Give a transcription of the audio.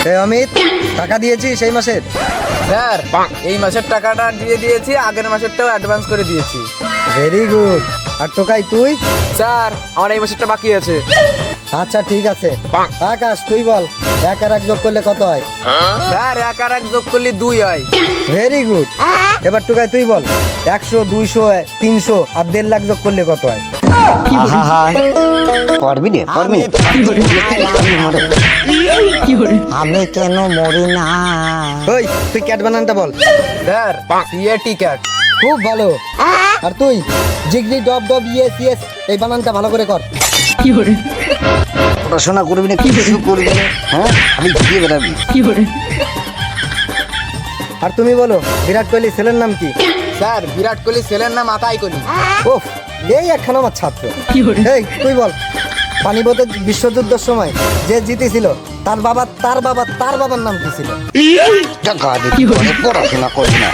এই অমিত, টাকা দিয়েছিস এই মাসের? স্যার এই মাসের টাকাটা দিয়ে দিয়েছি, আগের মাসেরটাও অ্যাডভান্স করে দিয়েছি। Very good. আর টোকাই তুই? স্যার আমার এই মাসেরটা বাকি আছে। আচ্ছা ঠিক আছে। আকাশ তুই বল, 1 আর 1 যোগ করলে কত হয়? স্যার 1 আর 1 যোগ করলে 2 হয়। Very good. এবার টোকাই তুই বল, 100, 200, 300 আর 1.5 লাখ যোগ করলে কত হয়? পারবি রে পারবি। আমি কেন মরি না? ওই তুই ক্যাট বানানটা বল। Sir CAT cat. খুব ভালো। আর তুই জিগরি ডব ডব ইয়েস ইয়েস এই বানানটা ভালো করে কর। পড়াশোনা করবি না, কিছু করবি না, হ্যাঁ আমি ঘুরিয়ে বেড়াবি। আর তুমি বলো, বিরাট কোহলি ছেলের নাম কি? স্যার বিরাট কোহলি ছেলের নাম আতাই কোহলি। ওফ, এই একখানা আমার ছাত্র। এই তুই বল, পানিপথের বিশ্বযুদ্ধের সময় যে জিতেছিল তার বাবার নাম কি ছিল? টাকা দিতে পড়াশোনা করবি না।